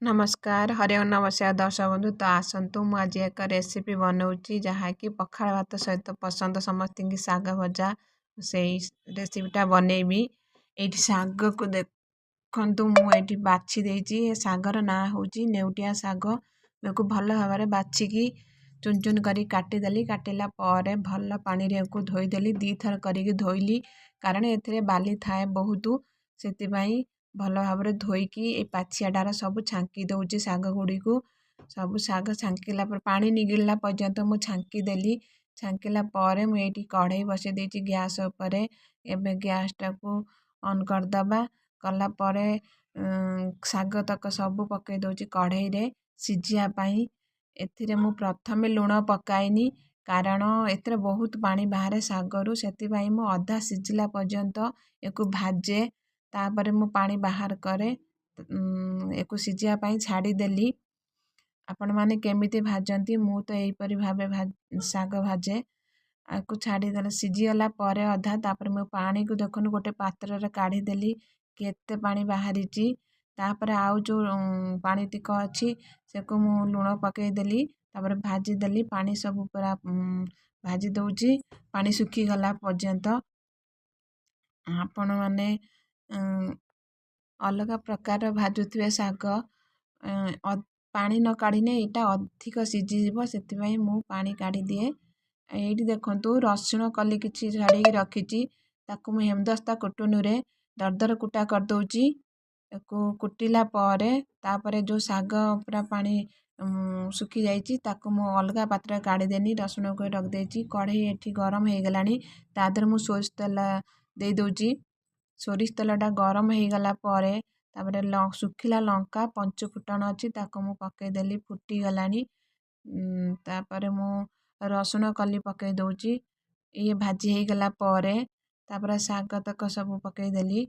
नमस्कार हरिओम नमस्कार दर्शक बंधु। तो आसतु मु आज एक रेसिपी बनाऊँगी जहाँकि पखाल भात सहित पसंद समस्त की साग भजा से रेसिपीटा बनैबी। ये साग को देखु मुझे बाछि देछि। सागर ना हूँ नेउटिया साग। को भल भाव बाछिकी चुन चुन करी काटिदेली। काटिला पर भल पानी रे को धोईदेली। दी थर करी धोइली कारण एथिरे बाली थाए बहुत से भल भाव धोईकी ए पाछियाटार सब छांकी दौची साग गुड़ी को। सब साग छांकीला पर पानी निगिला पर्यंत मु छांकी देली। छांकीला पर मुझे कढ़ई बसई देछि गैस उपर। एबे गैस टाको ऑन करदबा। कला पर साग तक सब पकई दौची कढ़ई रे सिझिया पाई। एथिरे मु प्रथमे लुण पकाइनी कारण एथिरे बहुत पानी बाहर सागरु से मु अधा सिझिला पर्यंत एको भाजे। तापर मु पानी बाहर करे एको सिझिया पाई छाड़ी देली। आपण माने केमिति भाजंती मु तो एहीपरि भाबे साग भाजे। आकु छाड़ी देले सिझिगला पर अधा। तापर मु पानी को देखनु गोटे पात्र रे काढ़ी देली केते पानी बाहरीची। तापर आउ जो पानी तिक अछि सेको मु लुण पकई देली। तापर भाजी देली पानी सब पूरा भाजी दउची पानी सुखी गला पर्यंत। आपण माने अलग प्रकार भाजुथिबे साग पानी न काढ़ीने एटा अधिक सिझीजिवो सेतिबाई मु पानी काढ़ी दिए। एठी देखंतु रसुण कली किछि झाड़ी रखिछि ताकु मु हेमदस्ता कुटुनुरे दरदर कुटा कर दउची। एको कुटिला परे तापरे जो साग पूरा पानी सुखी जाइछि ताकु मु अलगा पात्र काढ़ी देनी। रसुण को रख देछि कढ़ई एठी गरम हे गलानी। तादर मु सोरिष तेल दे दउची। सोरिष तेलटा गरम हो गला परे तापरे सुखिला लंका पंच फुटण अछि ताको मु पकई देली फुटी गलानी। तापरे मु रसुण कली पकई दउची। ये भाजी हे गला परे तापरे साग तक सब पकई देली।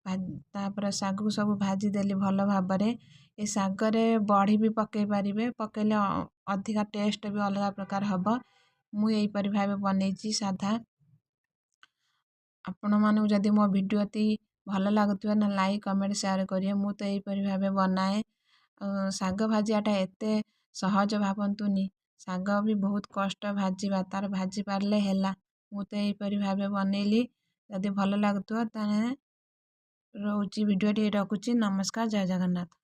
तापरे साग को सब भाजी देली भल भाबरे। ए सागरे बड़ी भी पकई पारिबे पकईले अधिका टेस्ट भी अलग प्रकार हबो। मु एही परि भाबे बनैछि साधा। आपण मानू जदि मो वीडियो ती भल लागुथिबा ना लाइक कमेंट शेयर करिए। मु तो एही परि भाबे बनाए। साग भाजियाटा एते सहज भाबंतुनी साग भी बहुत कष्ट भाजिबा तार भाजी पारले हेला। मु तो एही परि भाबे बनैली। जदि भल लागुथिबा ताने रहउची वीडियो टी रखुची। नमस्कार जय जगन्नाथ।